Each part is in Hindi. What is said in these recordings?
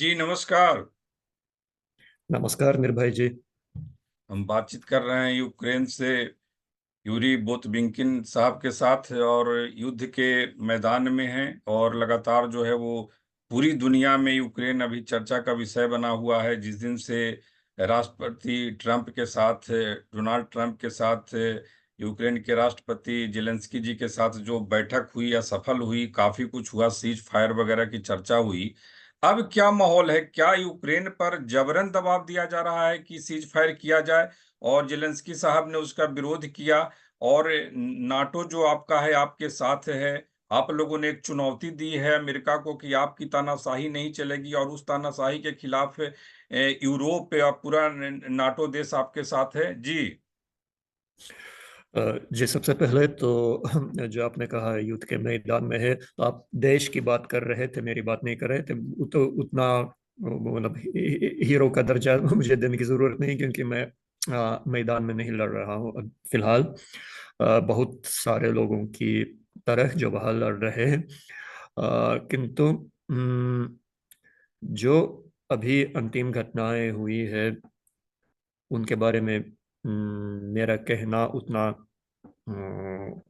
जी नमस्कार। नमस्कार निर्भय जी। हम बातचीत कर रहे हैं यूक्रेन से यूरी बोतबिंकिन साहब के साथ और युद्ध के मैदान में हैं और लगातार जो है वो पूरी दुनिया में यूक्रेन अभी चर्चा का विषय बना हुआ है। जिस दिन से राष्ट्रपति ट्रंप के साथ डोनाल्ड ट्रंप के साथ यूक्रेन के राष्ट्रपति जेलेंस्की जी के साथ जो बैठक हुई या सफल हुई, काफी कुछ हुआ, सीज फायर वगैरह की चर्चा हुई। अब क्या माहौल है? क्या यूक्रेन पर जबरन दबाव दिया जा रहा है कि सीज फायर किया जाए? और जेलेंस्की साहब ने उसका विरोध किया और नाटो जो आपका है, आपके साथ है। आप लोगों ने एक चुनौती दी है अमेरिका को कि आपकी तानाशाही नहीं चलेगी और उस तानाशाही के खिलाफ यूरोप या पूरा नाटो देश आपके साथ है। जी। जी सबसे पहले तो जो आपने कहा युद्ध के मैदान में है, तो आप देश की बात कर रहे थे, मेरी बात नहीं कर रहे थे। तो उतना मतलब हीरो का दर्जा मुझे देने की जरूरत नहीं, क्योंकि मैं मैदान में नहीं लड़ रहा हूँ अब फिलहाल। बहुत सारे लोगों की तरह जो वहाँ लड़ रहे हैं। किंतु जो अभी अंतिम घटनाएं हुई है उनके बारे में मेरा कहना उतना अम,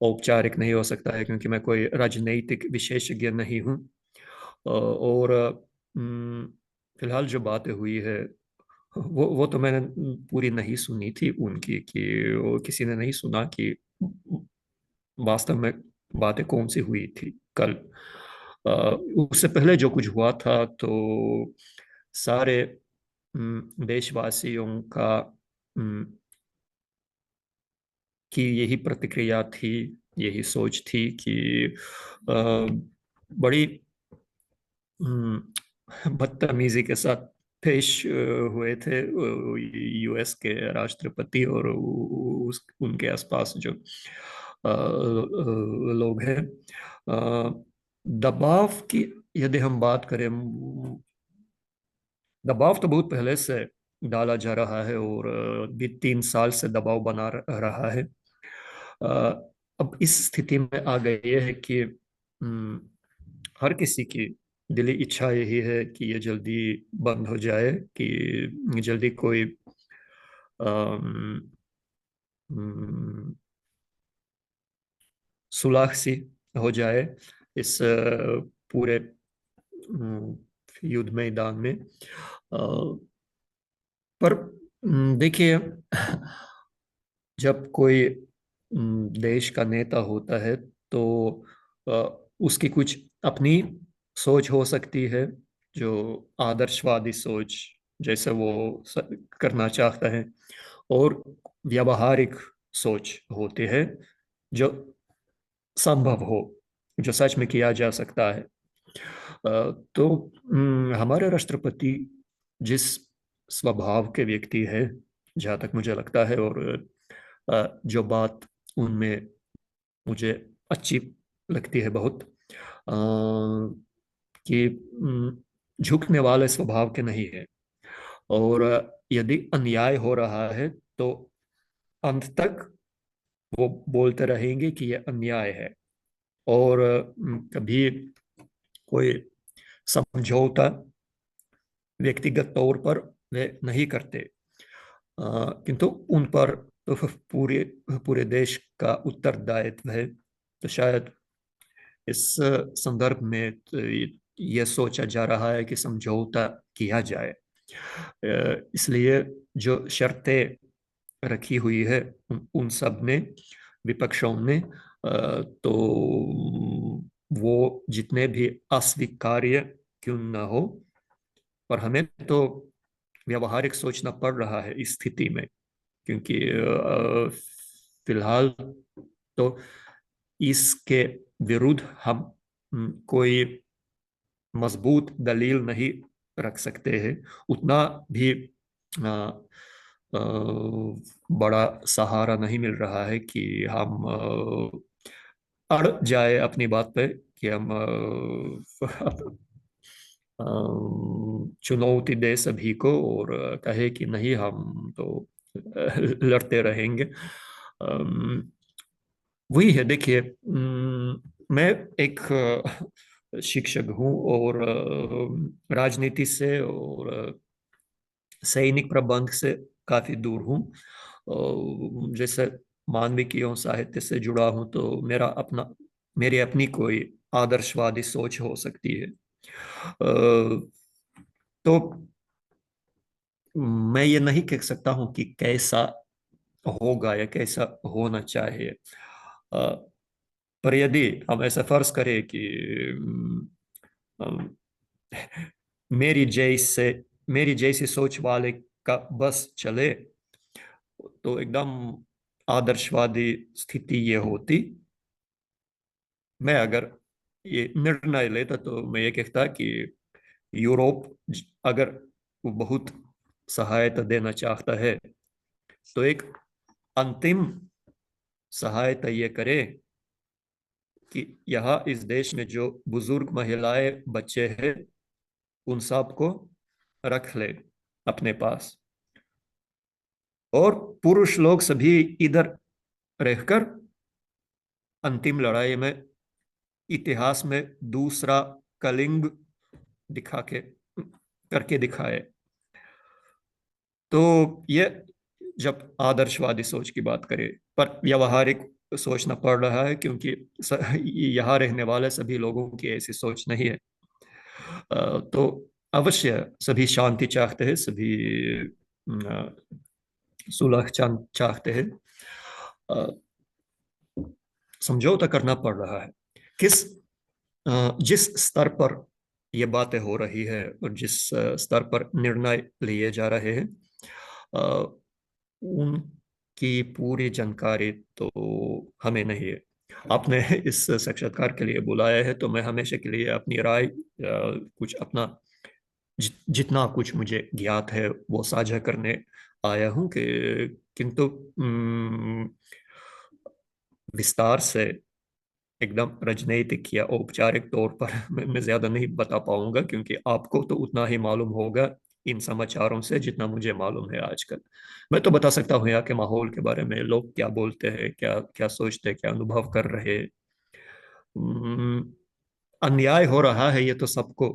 औपचारिक नहीं हो सकता है, क्योंकि मैं कोई राजनीतिक विशेषज्ञ नहीं हूँ। और फिलहाल जो बातें हुई है वो तो मैंने पूरी नहीं सुनी थी उनकी, कि वो किसी ने नहीं सुना कि वास्तव में बातें कौन सी हुई थी कल। अ, उससे पहले जो कुछ हुआ था, तो सारे देशवासियों का अम, की यही प्रतिक्रिया थी, यही सोच थी कि अ, बड़ी बदतमीजी के साथ पेश हुए थे यूएस के राष्ट्रपति और उनके आसपास जो लोग हैं। दबाव की यदि हम बात करें, दबाव तो बहुत पहले से डाला जा रहा है, और भी 3 साल से दबाव बना रहा है। अ, अब इस स्थिति में आ गई है कि हर किसी की दिली इच्छा यही है कि ये जल्दी बंद हो जाए, कि जल्दी कोई अम, अम, सुलह सी हो जाए इस पूरे युद्ध मैदान में। पर देखिए, जब कोई देश का नेता होता है, तो अ, उसकी कुछ अपनी सोच हो सकती है, जो आदर्शवादी सोच जैसे वो करना चाहता है, और व्यावहारिक सोच होती है जो संभव हो, जो सच में किया जा सकता है। तो हमारे राष्ट्रपति जिस स्वभाव के व्यक्ति है, जहाँ तक मुझे लगता है, और जो बात उनमें मुझे अच्छी लगती है बहुत, कि झुकने वाले स्वभाव के नहीं है। और यदि अन्याय हो रहा है, तो अंत तक वो बोलते रहेंगे कि ये अन्याय है। और कभी कोई समझौता व्यक्तिगत तौर पर वे नहीं करते। किंतु उन पर तो पूरे पूरे देश का उत्तरदायित्व है। तो शायद इस संदर्भ में तो ये सोचा जा रहा है कि समझौता किया जाए। इसलिए जो शर्तें रखी हुई है उन सब ने, विपक्षों ने, तो वो जितने भी अस्वीकार्य क्यों न हो, पर हमें तो व्यवहारिक सोचना पड़ रहा है इस स्थिति में, क्योंकि फिलहाल तो इसके विरुद्ध हम कोई मजबूत दलील नहीं रख सकते हैं। उतना भी अ, अ, बड़ा सहारा नहीं मिल रहा है कि हम अड़ जाए अपनी बात पे, कि हम चुनौती दे सभी को और कहे कि नहीं, हम तो लड़ते रहेंगे। वही है। देखिए, मैं एक शिक्षक हूँ और राजनीति से और सैनिक प्रबंध से काफी दूर हूँ। जैसे मानविकियों साहित्य से जुड़ा हूँ, तो मेरी अपनी कोई आदर्शवादी सोच हो सकती है। तो मैं ये नहीं कह सकता हूँ कि कैसा होगा या कैसा होना चाहिए। पर यदि हम ऐसा फर्ज करें कि अम, मेरी जैसे मेरी जैसी सोच वाले का बस चले, तो एकदम आदर्शवादी स्थिति ये होती। मैं अगर ये निर्णय लेता तो मैं ये कहता कि यूरोप अगर वो बहुत सहायता देना चाहता है, तो एक अंतिम सहायता ये करे कि यहाँ इस देश में जो बुजुर्ग महिलाएं बच्चे हैं, उन सब को रख ले अपने पास, और पुरुष लोग सभी इधर रहकर अंतिम लड़ाई में इतिहास में दूसरा कलिंग दिखा के करके दिखाए। तो ये जब आदर्शवादी सोच की बात करें, पर व्यवहारिक सोचना पड़ रहा है, क्योंकि यहाँ रहने वाले सभी लोगों की ऐसी सोच नहीं है। तो अवश्य सभी शांति चाहते हैं, सभी सुलह चाहते हैं। अ, समझौता करना पड़ रहा है। किस जिस स्तर पर ये बातें हो रही है और जिस स्तर पर निर्णय लिए जा रहे हैं, अ, उनकी पूरी जानकारी तो हमें नहीं है। आपने इस साक्षात्कार के लिए बुलाया है, तो मैं हमेशा के लिए अपनी राय, कुछ अपना जितना कुछ मुझे ज्ञात है वो साझा करने आया हूँ। कि किंतु विस्तार से एकदम राजनीतिक या औपचारिक तौर पर मैं ज्यादा नहीं बता पाऊंगा, क्योंकि आपको तो उतना ही मालूम होगा इन समाचारों से जितना मुझे मालूम है आजकल। मैं तो बता सकता हूँ यहाँ के माहौल के बारे में, लोग क्या बोलते हैं, क्या क्या सोचते हैं, क्या अनुभव कर रहे हैं। अन्याय हो रहा है, ये तो सबको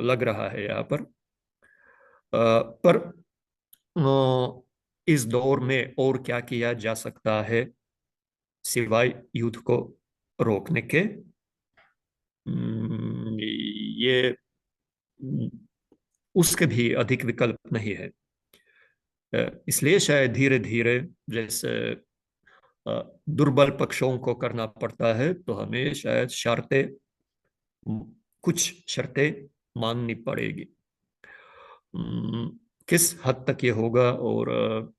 लग रहा है यहाँ पर। पर इस दौर में और क्या किया जा सकता है सिवाय युद्ध को रोकने के? ये उसके भी अधिक विकल्प नहीं है। इसलिए शायद धीरे धीरे, जैसे दुर्बल पक्षों को करना पड़ता है, तो हमें शायद कुछ शर्तें माननी पड़ेगी। किस हद तक ये होगा, और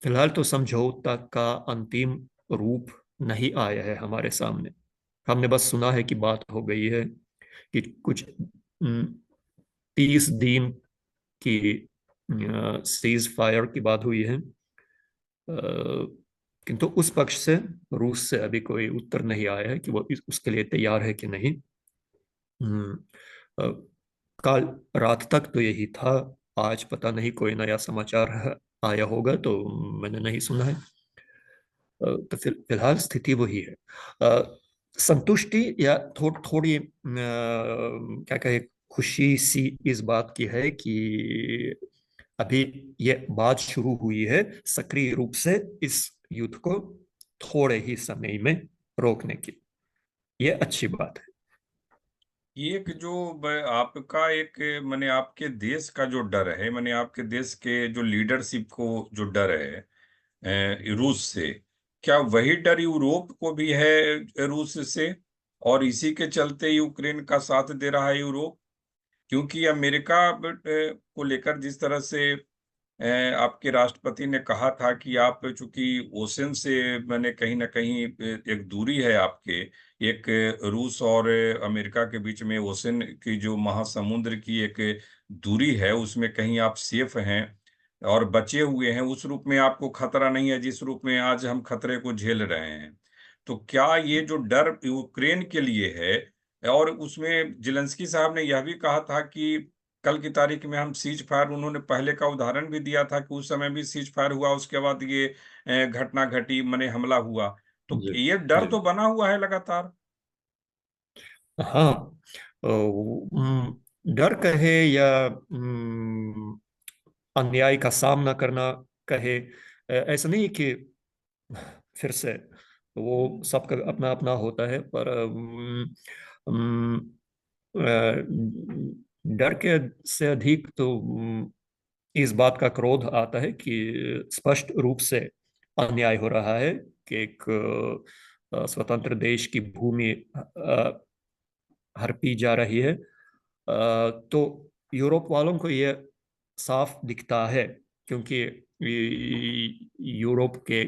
फिलहाल तो समझौता का अंतिम रूप नहीं आया है हमारे सामने। हमने बस सुना है कि बात हो गई है, कि कुछ 30 दिन की सीज फायर की बात हुई है। किंतु उस पक्ष से, रूस से अभी कोई उत्तर नहीं आया है कि वो उसके लिए तैयार है कि नहीं। हम्म, अ, कल रात तक तो यही था। आज पता नहीं कोई नया समाचार आया होगा, तो मैंने नहीं सुना है। तो फिलहाल स्थिति वही है। संतुष्टि या थोड़ी क्या कहे, खुशी सी इस बात की है कि अभी ये बात शुरू हुई है सक्रिय रूप से इस युद्ध को थोड़े ही समय में रोकने की। ये अच्छी बात है। एक जो आपका एक मैंने आपके देश का जो डर है, मैंने आपके देश के जो लीडरशिप को जो डर है रूस से, क्या वही डर यूरोप को भी है रूस से? और इसी के चलते यूक्रेन का साथ दे रहा है यूरोप? क्योंकि अमेरिका को लेकर जिस तरह से आपके राष्ट्रपति ने कहा था कि आप चूंकि ओशन से मैंने कहीं ना कहीं एक दूरी है आपके, एक रूस और अमेरिका के बीच में ओशन की जो महासमुद्र की एक दूरी है, उसमें कहीं आप सेफ हैं और बचे हुए हैं, उस रूप में आपको खतरा नहीं है जिस रूप में आज हम खतरे को झेल रहे हैं। तो क्या ये जो डर यूक्रेन के लिए है, और उसमें जेलेंस्की साहब ने यह भी कहा था कि कल की तारीख में हम सीज फायर, उन्होंने पहले का उदाहरण भी दिया था कि उस समय भी सीज फायर हुआ, उसके बाद ये घटना घटी, माने हमला हुआ। तो जी ये डर जी। तो बना हुआ है लगातार। हाँ, डर कहे या अन्याय का सामना करना कहे, ऐसा नहीं कि फिर से वो सबका अपना अपना होता है, पर अम, डर के से अधिक तो इस बात का क्रोध आता है कि स्पष्ट रूप से अन्याय हो रहा है कि एक स्वतंत्र देश की भूमि हड़पी जा रही है। तो यूरोप वालों को ये साफ दिखता है, क्योंकि यूरोप के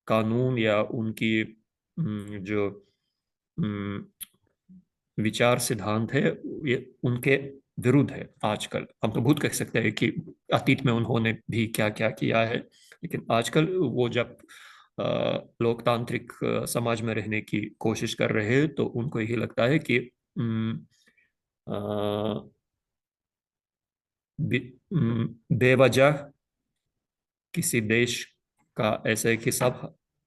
कानून या उनकी जो अम, विचार सिद्धांत है, ये उनके विरुद्ध है। आजकल हम तो बहुत कह सकते हैं कि अतीत में उन्होंने भी क्या क्या किया है, लेकिन आजकल वो जब लोकतांत्रिक समाज में रहने की कोशिश कर रहे हैं, तो उनको यही लगता है कि अ, बेवजह किसी देश का ऐसे एक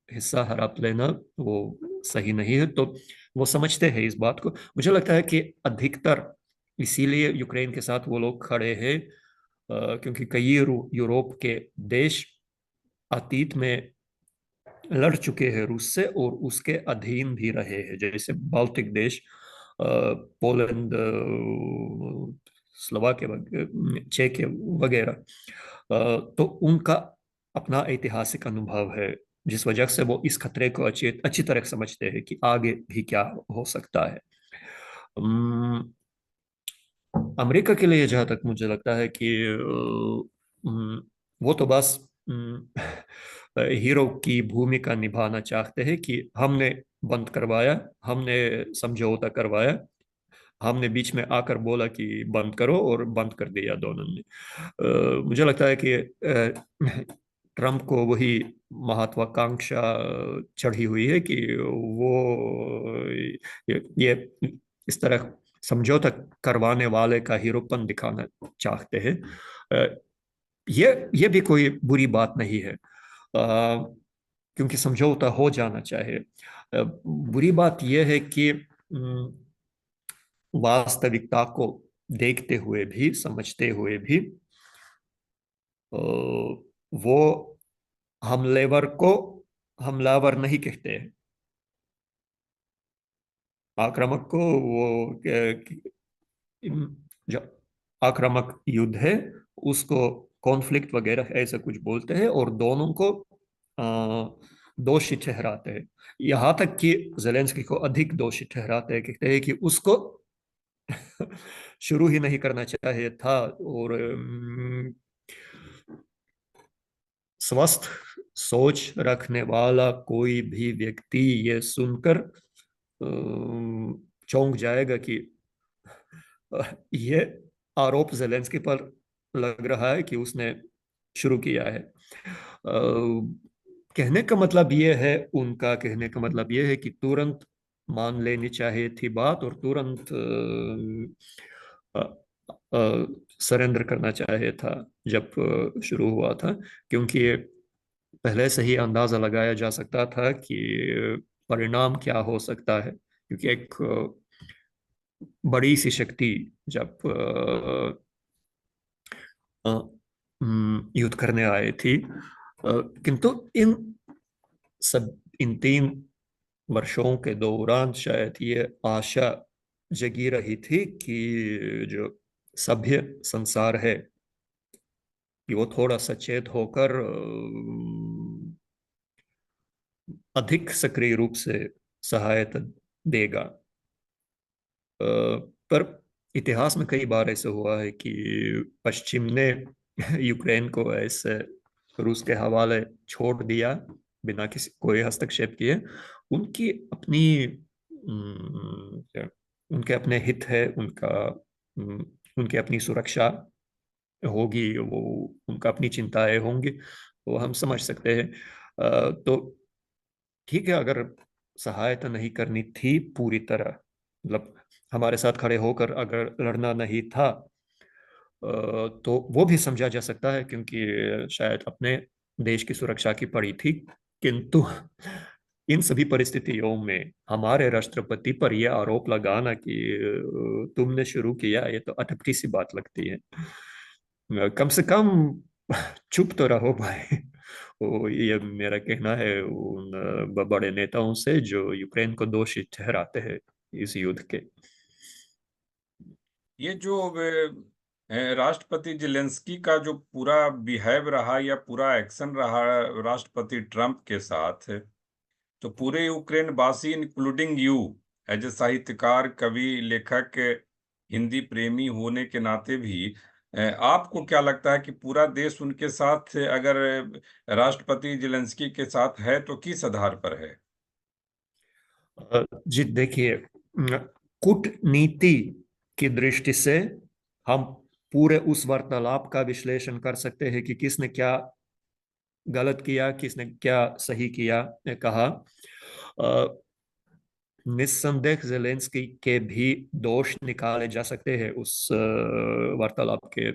हिस्सा हड़प लेना वो सही नहीं है। तो वो समझते हैं इस बात को। मुझे लगता है कि अधिकतर इसीलिए यूक्रेन के साथ वो लोग खड़े हैं, क्योंकि कई यूरोप के देश अतीत में लड़ चुके हैं रूस से और उसके अधीन भी रहे हैं, जैसे बाल्टिक देश, पोलैंड, स्लोवाकिया, चेक वगैरह। तो उनका अपना ऐतिहासिक अनुभव है, जिस वजह से वो इस खतरे को अच्छी अच्छी तरह समझते हैं कि आगे भी क्या हो सकता है। अम, अमेरिका के लिए जहां तक मुझे लगता है कि वो तो बस हीरो की भूमिका निभाना चाहते हैं कि हमने बंद करवाया, हमने समझौता करवाया, हमने बीच में आकर बोला कि बंद करो और बंद कर दिया दोनों ने। मुझे लगता है कि ट्रम्प को वही महत्वाकांक्षा चढ़ी हुई है कि वो ये इस तरह समझौता करवाने वाले का हीरोपन दिखाना चाहते हैं। अ, ये भी कोई बुरी बात नहीं है, क्योंकि समझौता हो जाना चाहिए। बुरी बात यह है कि वास्तविकता को देखते हुए भी, समझते हुए भी, वो हमलेवर को हमलावर नहीं कहते हैं। आक्रामक को वो जो आक्रामक युद्ध है उसको कॉन्फ्लिक्ट वगैरह ऐसा कुछ बोलते हैं, और दोनों को दोषी ठहराते हैं। यहाँ तक कि जेलेंस्की को अधिक दोषी ठहराते हैं, कहते हैं कि उसको शुरू ही नहीं करना चाहिए था। और स्वस्थ सोच रखने वाला कोई भी व्यक्ति ये सुनकर चौंक जाएगा कि ये आरोप जेलेंस्की पर लग रहा है कि उसने शुरू किया है। कहने का मतलब ये है, उनका कहने का मतलब ये है कि तुरंत मान लेनी चाहिए थी बात, और तुरंत सरेंडर करना चाहिए था जब शुरू हुआ था, क्योंकि पहले से ही अंदाजा लगाया जा सकता था कि परिणाम क्या हो सकता है। क्योंकि एक बड़ी सी शक्ति जब युद्ध करने आए थी, किंतु इन 3 वर्षों के दौरान शायद ये आशा जगी रही थी कि जो सभ्य संसार है कि वो थोड़ा सचेत होकर अधिक सक्रिय रूप से सहायता देगा। पर इतिहास में कई बार ऐसा हुआ है कि पश्चिम ने यूक्रेन को ऐसे रूस के हवाले छोड़ दिया बिना किसी कोई हस्तक्षेप किए। उनकी अपनी उनके अपने हित है, उनकी अपनी सुरक्षा होगी, वो उनका अपनी चिंताएं होंगी, वो हम समझ सकते हैं। तो ठीक है, अगर सहायता नहीं करनी थी पूरी तरह, मतलब हमारे साथ खड़े होकर अगर लड़ना नहीं था, तो वो भी समझा जा सकता है, क्योंकि शायद अपने देश की सुरक्षा की पड़ी थी। किंतु इन सभी परिस्थितियों में हमारे राष्ट्रपति पर यह आरोप लगाना कि तुमने शुरू किया, ये तो अटपटी सी बात लगती है। कम से कम चुप तो रहो भाई। ये मेरा कहना है उन बड़े नेताओं से जो यूक्रेन को दोषी ठहराते हैं इस युद्ध के। ये जो राष्ट्रपति जेलेंस्की का जो पूरा बिहेव रहा या पूरा एक्शन रहा राष्ट्रपति ट्रम्प के साथ, तो पूरे यूक्रेन वासी इंक्लूडिंग यू एज ए साहित्यकार, कवि, लेखक, हिंदी प्रेमी होने के नाते भी आपको क्या लगता है कि पूरा देश उनके साथ, अगर राष्ट्रपति जेलेंस्की के साथ है, तो किस आधार पर है? जी देखिए, कूटनीति की दृष्टि से हम पूरे उस वार्तालाप का विश्लेषण कर सकते हैं कि किसने क्या गलत किया, किसने क्या सही किया, कहा। निस्संदेह जेलेंस्की के भी दोष निकाले जा सकते हैं उस वार्तालाप के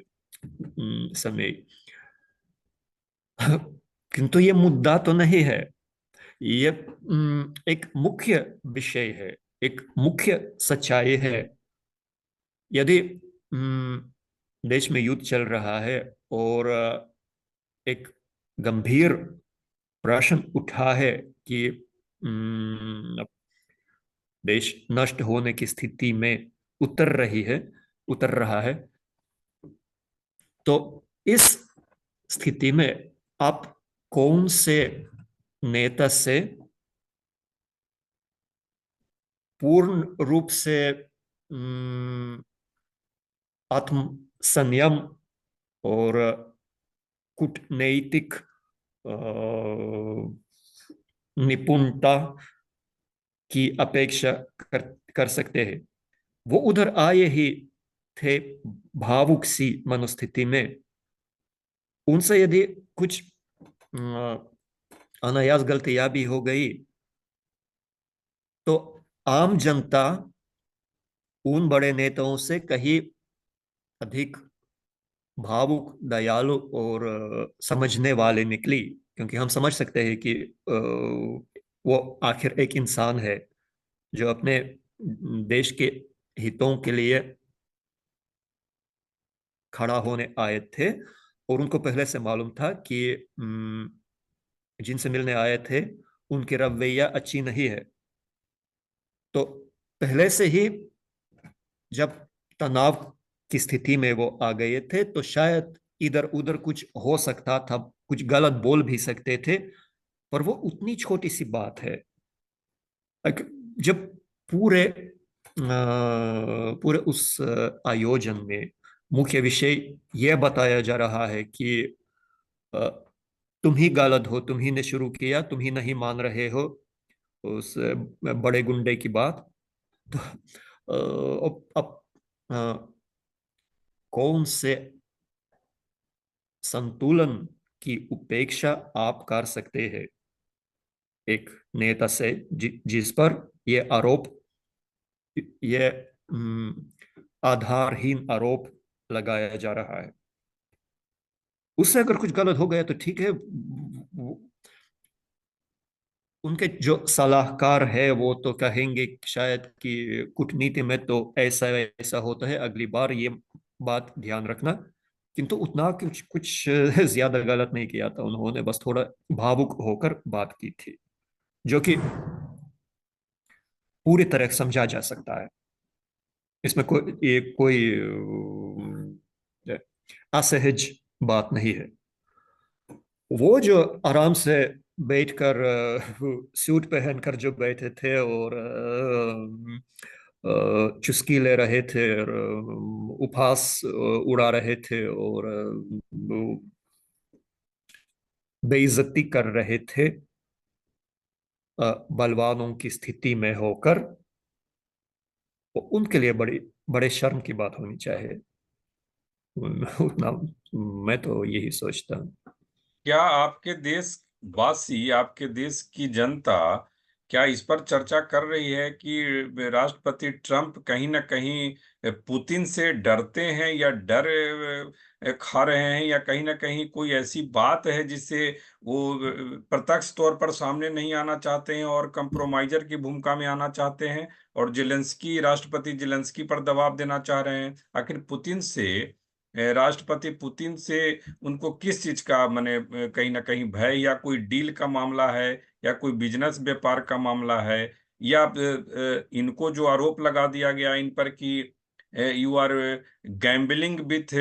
समय। किंतु ये मुद्दा तो नहीं है। ये एक मुख्य विषय है, एक मुख्य सच्चाई है। यदि देश में युद्ध चल रहा है और एक गंभीर प्रश्न उठा है कि देश नष्ट होने की स्थिति में उतर रहा है, तो इस स्थिति में आप कौन से नेता से पूर्ण रूप से आत्म संयम और कूटनैतिक निपुणता की अपेक्षा कर सकते हैं? वो उधर आए ही थे भावुक सी मनोस्थिति में। उनसे यदि कुछ अनायास गलतियां भी हो गई, तो आम जनता उन बड़े नेताओं से कहीं अधिक भावुक, दयालु और समझने वाले निकली। क्योंकि हम समझ सकते हैं कि वो आखिर एक इंसान है जो अपने देश के हितों के लिए खड़ा होने आए थे, और उनको पहले से मालूम था कि जिनसे मिलने आए थे उनकी रवैया अच्छी नहीं है। तो पहले से ही जब तनाव की स्थिति में वो आ गए थे, तो शायद इधर उधर कुछ हो सकता था, कुछ गलत बोल भी सकते थे। पर वो उतनी छोटी सी बात है। जब पूरे पूरे उस आयोजन में मुख्य विषय यह बताया जा रहा है कि अ, तुम ही गलत हो, तुम ही ने शुरू किया, तुम ही नहीं मान रहे हो उस बड़े गुंडे की बात, तो अब कौन से संतुलन की उपेक्षा आप कर सकते हैं एक नेता से जिस पर ये आरोप, ये आधारहीन आरोप लगाया जा रहा है? उससे अगर कुछ गलत हो गया तो ठीक है, उनके जो सलाहकार है वो तो कहेंगे शायद कि कूटनीति में तो ऐसा ऐसा होता है, अगली बार ये बात ध्यान रखना। किंतु उतना कुछ कुछ ज्यादा गलत नहीं किया था उन्होंने, बस थोड़ा भावुक होकर बात की थी, जो कि पूरी तरह समझा जा सकता है। इसमें कोई असहज बात नहीं है। वो जो आराम से बैठकर सूट पहनकर जो बैठे थे और चुस्की ले रहे थे और उपहास उड़ा रहे थे और बेइज्जती कर रहे थे बलवानों की स्थिति में होकर, वो उनके लिए बड़ी बड़े शर्म की बात होनी चाहिए। उतना मैं तो यही सोचता हूँ। क्या आपके देश वासी, आपके देश की जनता, क्या इस पर चर्चा कर रही है कि राष्ट्रपति ट्रंप कहीं न कहीं पुतिन से डरते हैं या डर खा रहे हैं, या कहीं न कहीं कोई ऐसी बात है जिससे वो प्रत्यक्ष तौर पर सामने नहीं आना चाहते हैं और कंप्रोमाइज़र की भूमिका में आना चाहते हैं और राष्ट्रपति ज़ेलेंस्की पर दबाव देना चाह रहे हैं? आखिर राष्ट्रपति पुतिन से उनको किस चीज़ का कहीं न कहीं भय, या कोई डील का मामला है, या कोई बिज़नेस व्यापार का मामला है, या इनको जो आरोप लगा दिया गया इन पर कि you are gambling with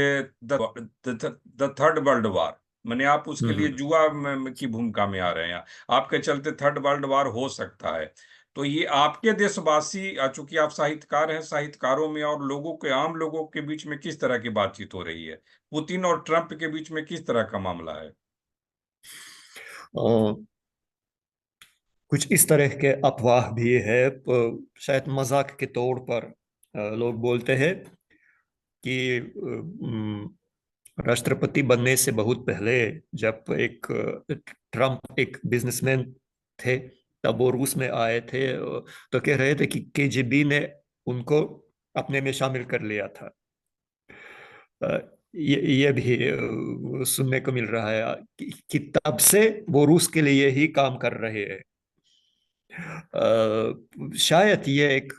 the third world war, माने आप उसके लिए हम्म। जुआ की भूमिका में आ रहे हैं। आपके चलते थर्ड वर्ल्ड वार हो सकता है। तो ये आपके देशवासी, चूँकि आप साहित्यकार हैं, साहित्यकारों में और आम लोगों के बीच में किस तरह की बातचीत हो रही है? पुतिन और ट्रंप के बीच में किस तरह का मामला है? अ, कुछ इस तरह के अफवाह भी है, शायद मजाक के तौर पर लोग बोलते हैं कि राष्ट्रपति बनने से बहुत पहले, जब ट्रम्प एक बिजनेसमैन थे, तब वो रूस में आए थे, तो कह रहे थे कि केजीबी ने उनको अपने में शामिल कर लिया था। अ, ये भी सुनने को मिल रहा है कि तब से वो रूस के लिए ही काम कर रहे हैं। शायद ये एक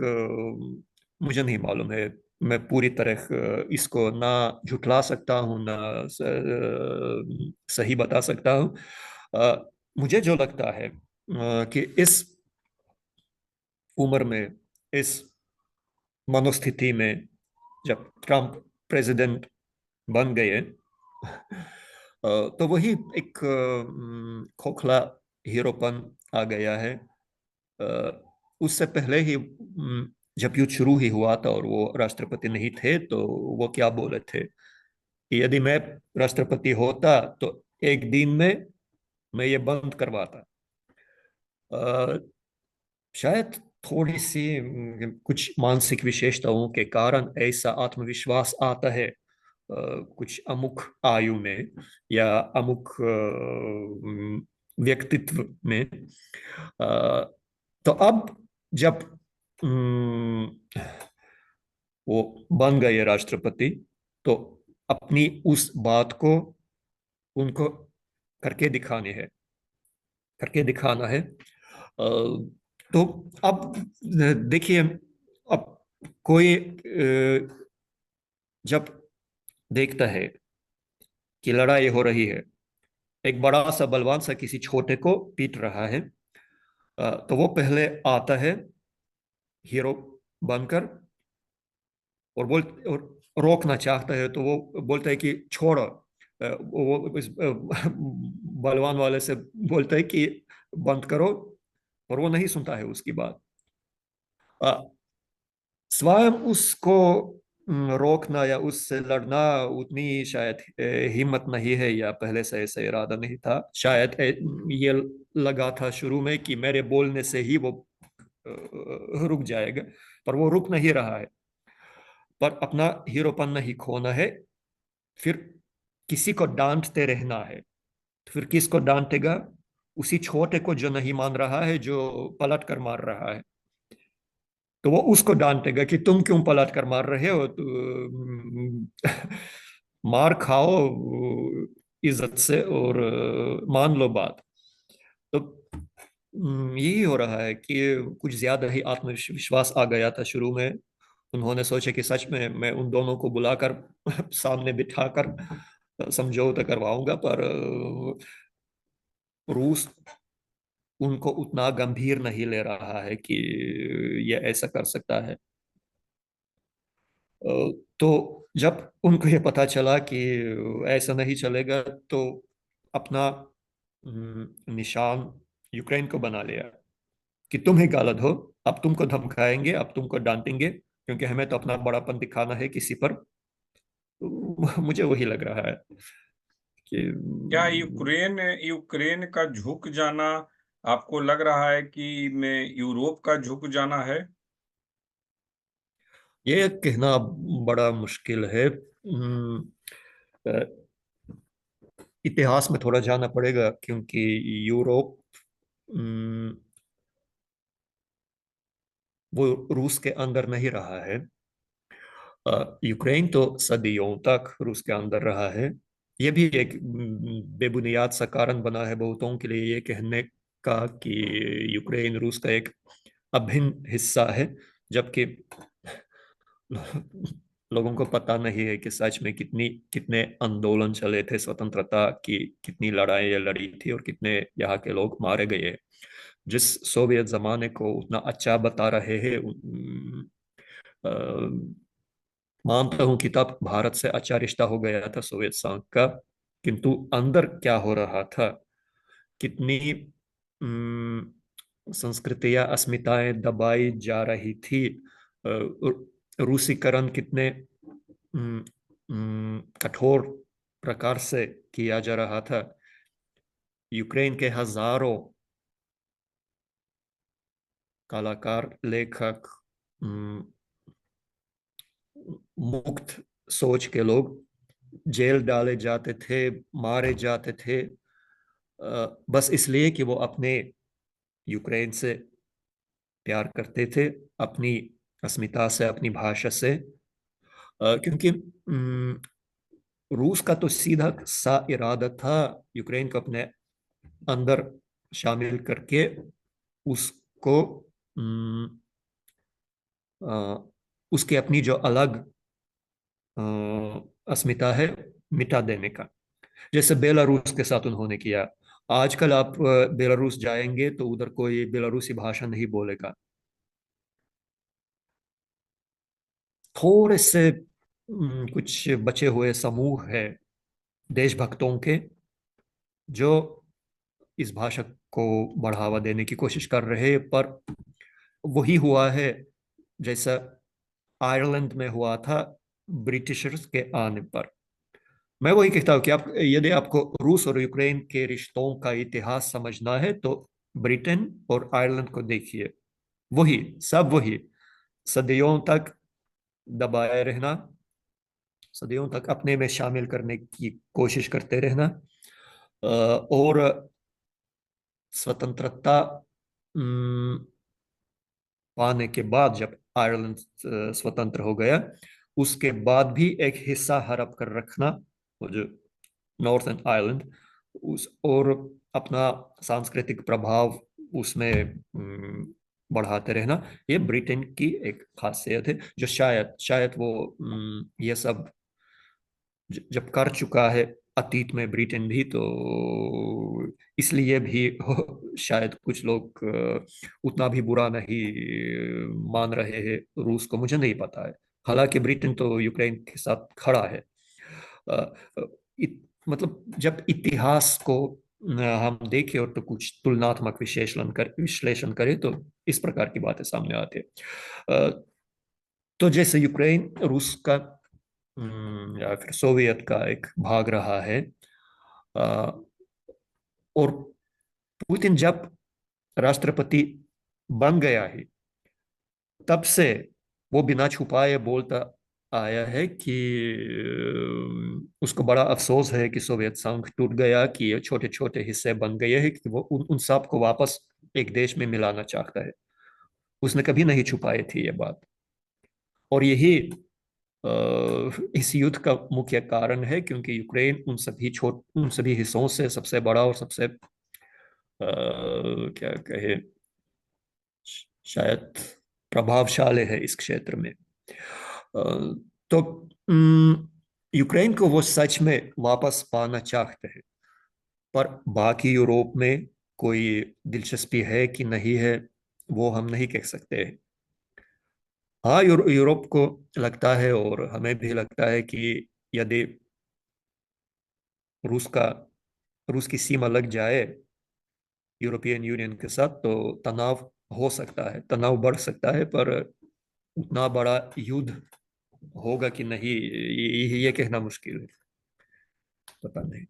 मुझे नहीं मालूम है। मैं पूरी तरह इसको ना झुठला सकता हूँ, ना सही बता सकता हूँ। मुझे जो लगता है कि इस उम्र में, इस मनोस्थिति में, जब ट्रम्प प्रेसिडेंट बन गए, तो वही एक खोखला हीरोपन आ गया है। उससे पहले ही जब युद्ध शुरू ही हुआ था और वो राष्ट्रपति नहीं थे, तो वो क्या बोले थे कि यदि मैं राष्ट्रपति होता तो एक दिन में मैं ये बंद करवाता। अ, शायद थोड़ी सी कुछ मानसिक विशेषताओं के कारण ऐसा आत्मविश्वास आता है कुछ अमुक आयु में या अमुक व्यक्तित्व में। तो अब जब वो बन गए राष्ट्रपति, तो अपनी उस बात को उनको करके दिखाने है, करके दिखाना है। तो अब देखिए, अब कोई जब देखता है कि लड़ाई हो रही है, एक बड़ा सा बलवान सा किसी छोटे को पीट रहा है, तो वो पहले आता है हीरो बनकर, और रोकना चाहता है, तो वो बोलता है कि छोड़ो। वो इस बलवान वाले से बोलता है कि बंद करो, और वो नहीं सुनता है उसकी बात। अ, स्वयं उसको रोकना या उससे लड़ना उतनी शायद हिम्मत नहीं है, या पहले से ऐसा इरादा नहीं था। शायद ये लगा था शुरू में कि मेरे बोलने से ही वो रुक जाएगा, पर वो रुक नहीं रहा है। पर अपना हीरोपन नहीं खोना है, फिर किसी को डांटते रहना है। तो फिर किसको डांटेगा? उसी छोटे को जो नहीं मान रहा है, जो पलट कर मार रहा है। तो वो उसको डांटेगा कि तुम क्यों पलट कर मार रहे हो, मार खाओ इज्जत से, और मान लो बात। तो यही हो रहा है कि कुछ ज्यादा ही आत्मविश्वास आ गया था शुरू में। उन्होंने सोचा कि सच में मैं उन दोनों को बुलाकर सामने बिठाकर समझौता करवाऊंगा, पर रूस उनको उतना गंभीर नहीं ले रहा है कि ये ऐसा कर सकता है। तो जब उनको ये पता चला कि ऐसा नहीं चलेगा, तो अपना निशान यूक्रेन को बना लिया कि तुम ही गलत हो, अब तुमको धमकाएंगे, अब तुमको डांटेंगे, क्योंकि हमें तो अपना बड़ापन दिखाना है किसी पर। तो मुझे वही लग रहा है कि क्या यूक्रेन यूक्रेन का झुक जाना आपको लग रहा है कि में यूरोप का झुक जाना है? ये कहना बड़ा मुश्किल है। इतिहास में थोड़ा जाना पड़ेगा, क्योंकि यूरोप वो रूस के अंदर नहीं रहा है। यूक्रेन तो सदियों तक रूस के अंदर रहा है। ये भी एक बेबुनियाद सा कारण बना है बहुतों के लिए ये कहने का कि यूक्रेन रूस का एक अभिन्न हिस्सा है, जबकि लोगों को पता नहीं है कि सच में कितनी कितने आंदोलन चले थे स्वतंत्रता की, कितनी लड़ाई लड़ी थी और कितने यहाँ के लोग मारे गए। जिस सोवियत जमाने को उतना अच्छा बता रहे हैं, मानता हूं कि तब भारत से अच्छा रिश्ता हो गया था सोवियत संघ का, किंतु अंदर क्या हो रहा था, कितनी संस्कृतियां अस्मिताएं दबाई जा रही थी, रूसीकरण कितने कठोर प्रकार से किया जा रहा था। यूक्रेन के हजारों कलाकार, लेखक, मुक्त सोच के लोग जेल डाले जाते थे, मारे जाते थे, बस इसलिए कि वो अपने यूक्रेन से प्यार करते थे, अपनी अस्मिता से, अपनी भाषा से। क्योंकि रूस का तो सीधा सा इरादा था यूक्रेन को अपने अंदर शामिल करके उसको उसकी अपनी जो अलग अस्मिता है मिटा देने का, जैसे बेलारूस के साथ उन्होंने किया। आजकल आप बेलारूस जाएंगे तो उधर कोई बेलारूसी भाषा नहीं बोलेगा। थोड़े से कुछ बचे हुए समूह है देशभक्तों के जो इस भाषा को बढ़ावा देने की कोशिश कर रहे हैं, पर वही हुआ है जैसा आयरलैंड में हुआ था ब्रिटिशर्स के आने पर। मैं वही कहता हूँ कि आप, यदि आपको रूस और यूक्रेन के रिश्तों का इतिहास समझना है तो ब्रिटेन और आयरलैंड को देखिए। वही सब वही, सदियों तक दबाए रहना, सदियों तक अपने में शामिल करने की कोशिश करते रहना, और स्वतंत्रता पाने के बाद जब आयरलैंड स्वतंत्र हो गया, उसके बाद भी एक हिस्सा हड़प कर रखना, वो जो नॉर्थन आयरलैंड, उस और अपना सांस्कृतिक प्रभाव उसमें बढ़ाते रहना, ये ब्रिटेन की एक खासियत है जो शायद शायद वो ये सब जब कर चुका है अतीत में ब्रिटेन भी, तो इसलिए भी शायद कुछ लोग उतना भी बुरा नहीं मान रहे हैं रूस को, मुझे नहीं पता है। हालांकि ब्रिटेन तो यूक्रेन के साथ खड़ा है। अ, मतलब जब इतिहास को हम देखें और तो कुछ तुलनात्मक विश्लेषण करें तो इस प्रकार की बातें सामने आती है। तो जैसे यूक्रेन रूस का या फिर सोवियत का एक भाग रहा है, अ, और पुतिन जब राष्ट्रपति बन गया है, तब से वो बिना छुपाए बोलता आया है कि उसको बड़ा अफसोस है कि सोवियत संघ टूट गया, कि ये छोटे छोटे हिस्से बन गए हैं, कि वो उन सब को वापस एक देश में मिलाना चाहता है। उसने कभी नहीं छुपाई थी ये बात। और यही इस युद्ध का मुख्य कारण है, क्योंकि यूक्रेन उन सभी हिस्सों से सबसे बड़ा और सबसे क्या कहे, शायद प्रभावशाली है इस क्षेत्र में। तो यूक्रेन को वो सच में वापस पाना चाहते हैं, पर बाकी यूरोप में कोई दिलचस्पी है कि नहीं है, वो हम नहीं कह सकते। हाँ, यूरोप को लगता है और हमें भी लगता है कि यदि रूस का रूस की सीमा लग जाए यूरोपियन यूनियन के साथ, तो तनाव हो सकता है, तनाव बढ़ सकता है, पर उतना बड़ा युद्ध होगा कि नहीं, ये कहना मुश्किल है। पता नहीं।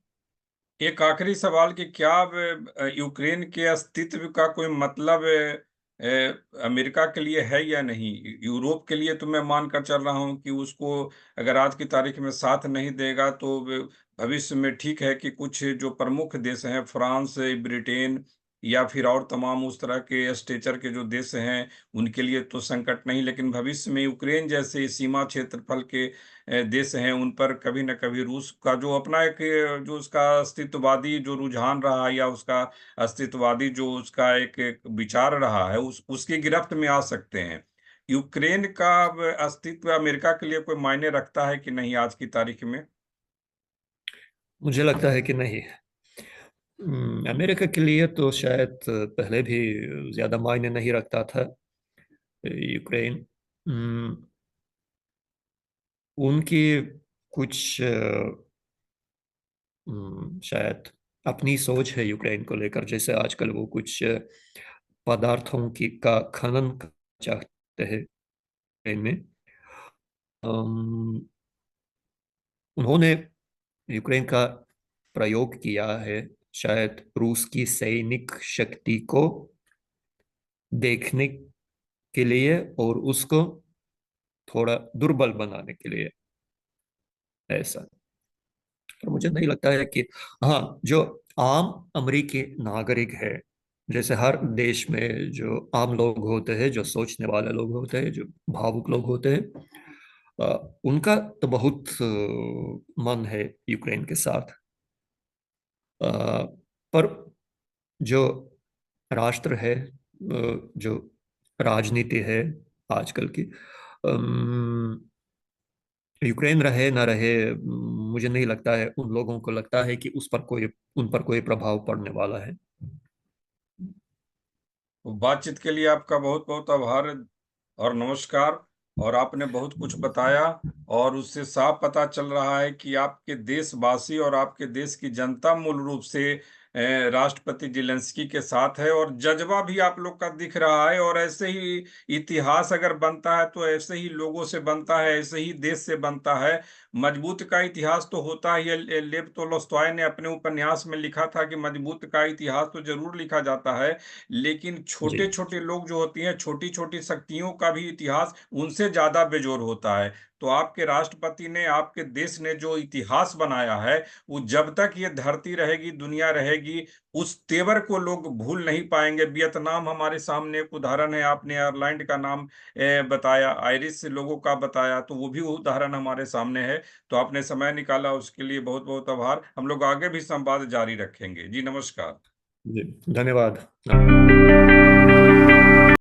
एक आखिरी सवाल कि क्या अब यूक्रेन के अस्तित्व का कोई मतलब अमेरिका के लिए है या नहीं? यूरोप के लिए तो मैं मानकर चल रहा हूँ कि उसको अगर आज की तारीख में साथ नहीं देगा तो भविष्य में ठीक है कि कुछ जो प्रमुख देश हैं, फ्रांस, ब्रिटेन या फिर और तमाम उस तरह के स्टेचर के जो देश हैं, उनके लिए तो संकट नहीं, लेकिन भविष्य में यूक्रेन जैसे सीमा क्षेत्रफल के देश हैं, उन पर कभी न कभी रूस का जो अपना एक जो उसका अस्तित्ववादी जो रुझान रहा है, या उसका अस्तित्ववादी जो उसका एक विचार रहा है, उसकी गिरफ्त में आ सकते हैं। यूक्रेन का अस्तित्व अमेरिका के लिए कोई मायने रखता है कि नहीं आज की तारीख में? मुझे लगता है कि नहीं। अमेरिका के लिए तो शायद पहले भी ज्यादा मायने नहीं रखता था यूक्रेन। हम्म, उनकी कुछ शायद अपनी सोच है यूक्रेन को लेकर, जैसे आजकल वो कुछ पदार्थों की का खनन करना चाहते हैं यूक्रेन में। अम, उन्होंने यूक्रेन का प्रयोग किया है शायद रूस की सैनिक शक्ति को देखने के लिए और उसको थोड़ा दुर्बल बनाने के लिए, ऐसा। पर मुझे नहीं लगता है कि, हाँ, जो आम अमेरिकी नागरिक है, जैसे हर देश में जो आम लोग होते हैं, जो सोचने वाले लोग होते हैं, जो भावुक लोग होते हैं, उनका तो बहुत मन है यूक्रेन के साथ। पर जो राष्ट्र है, जो राजनीति है आजकल की, यूक्रेन रहे ना रहे, मुझे नहीं लगता है उन लोगों को लगता है कि उन पर कोई प्रभाव पड़ने वाला है। तो बातचीत के लिए आपका बहुत बहुत आभार और नमस्कार। और आपने बहुत कुछ बताया, और उससे साफ पता चल रहा है कि आपके देशवासी और आपके देश की जनता मूल रूप से राष्ट्रपति जेलेंस्की के साथ है, और जज्बा भी आप लोग का दिख रहा है। और ऐसे ही इतिहास अगर बनता है तो ऐसे ही लोगों से बनता है, ऐसे ही देश से बनता है। मजबूत का इतिहास तो होता ही है। लेव तोल्स्ताय ने अपने उपन्यास में लिखा था कि मजबूत का इतिहास तो जरूर लिखा जाता है, लेकिन जी। छोटे छोटे लोग जो होती हैं, छोटी छोटी शक्तियों का भी इतिहास उनसे ज्यादा बेजोर होता है। तो आपके राष्ट्रपति ने, आपके देश ने जो इतिहास बनाया है, वो जब तक ये धरती रहेगी, दुनिया रहेगी, उस तेवर को लोग भूल नहीं पाएंगे। वियतनाम हमारे सामने एक उदाहरण है। आपने आयरलैंड का नाम बताया, आयरिश लोगों का बताया, तो वो भी उदाहरण हमारे सामने है। तो आपने समय निकाला, उसके लिए बहुत बहुत आभार। हम लोग आगे भी संवाद जारी रखेंगे। जी नमस्कार। जी, धन्यवाद।